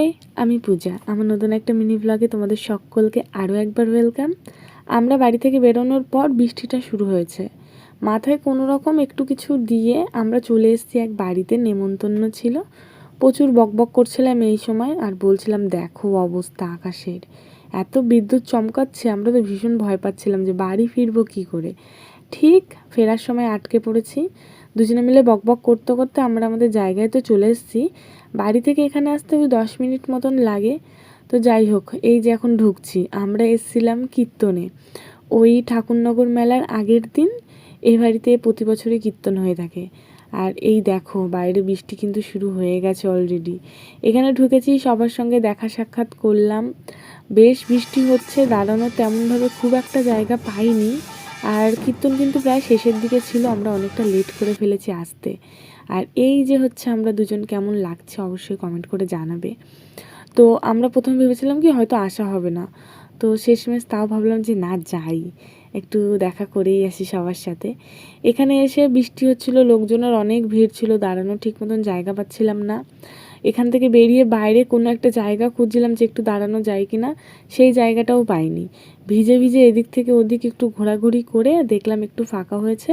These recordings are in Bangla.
হাই, আমি পূজা। আমার নতুন একটা মিনি ব্লগে তোমাদের সকলকে আরও একবার ওয়েলকাম। আমরা বাড়ি থেকে বেরোনোর পর বৃষ্টিটা শুরু হয়েছে। মাথায় কোনো রকম একটু কিছু দিয়ে আমরা চলে এসেছি এক বাড়িতে, নেমন্তন্ন ছিল। প্রচুর বকবক করছিলাম এই সময়, আর বলছিলাম দেখো অবস্থা আকাশের, এত বিদ্যুৎ চমকাচ্ছে, আমরা তো ভীষণ ভয় পাচ্ছিলাম যে বাড়ি ফিরবো কী করে। ঠিক ফেরার সময় আটকে পড়েছি। দুজনে মিলে বকবক করতে করতে আমরা আমাদের জায়গায় তো চলে এসেছি। বাড়ি থেকে এখানে আসতে ওই 10 মিনিট মতন লাগে। তো যাই হোক, এই যে এখন ঢুকছি। আমরা এসেছিলাম কীর্তনে, ওই ঠাকুরনগর মেলার আগের দিন এই বাড়িতে প্রতি বছরই কীর্তন হয়ে থাকে। আর এই দেখো বাইরে বৃষ্টি কিন্তু শুরু হয়ে গেছে অলরেডি। এখানে ঢুকেছি, সবার সঙ্গে দেখা সাক্ষাৎ করলাম। বেশ বৃষ্টি হচ্ছে, দাঁড়ানোর তেমনভাবে খুব একটা জায়গা পাইনি। আর কীর্তন কিন্তু প্রায় শেষের দিকে ছিল, আমরা অনেকটা লেট করে ফেলেছি আসতে। আর এই যে হচ্ছে আমরা দুজন, কেমন লাগছে অবশ্যই কমেন্ট করে জানাবে। তো আমরা প্রথমে ভেবেছিলাম কি হয়তো আসা হবে না, তো শেষমেশ তাও ভাবলাম যে না যাই, একটু দেখা করেই আসি সবার সাথে। এখানে এসে বৃষ্টি হচ্ছিল, লোকজনের অনেক ভিড় ছিল, দাঁড়ানোর ঠিক মতন জায়গা পাচ্ছিলাম না। এখান থেকে বেরিয়ে বাইরে কোনো একটা জায়গা খুঁজছিলাম যে একটু দাঁড়ানো যায় কি না, সেই জায়গাটাও পাইনি। ভিজে ভিজে এদিক থেকে ওদিক একটু ঘোরাঘুরি করে দেখলাম একটু ফাঁকা হয়েছে।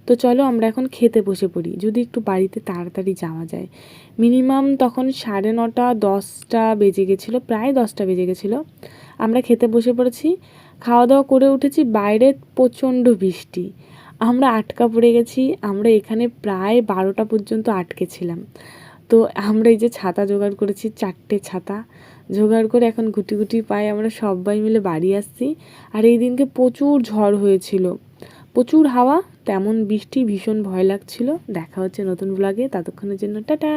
তো চলো আমরা এখন খেতে বসে পড়ি, যদি একটু বাড়িতে তাড়াতাড়ি যাওয়া যায়। মিনিমাম তখন 9:30 10টা বেজে গেছিলো, প্রায় 10টা বেজে গেছিলো। আমরা খেতে বসে পড়েছি, খাওয়া দাওয়া করে উঠেছি, বাইরে প্রচণ্ড বৃষ্টি। আমরা আটকা পড়ে গেছি, আমরা এখানে প্রায় 12টা পর্যন্ত আটকে ছিলাম। তো আমরা এই যে ছাতা জোগাড় করেছি, 4টে ছাতা জোগাড় করে এখন গুটি গুটি পায়ে আমরা সবাই মিলে বাড়ি আসছি। আর এই দিনকে প্রচুর ঝড় হয়েছিল, প্রচুর হাওয়া, তেমন বৃষ্টি, ভীষণ ভয় লাগছিল। দেখা হচ্ছে নতুন ব্লগে, ততক্ষণের জন্য টাটা।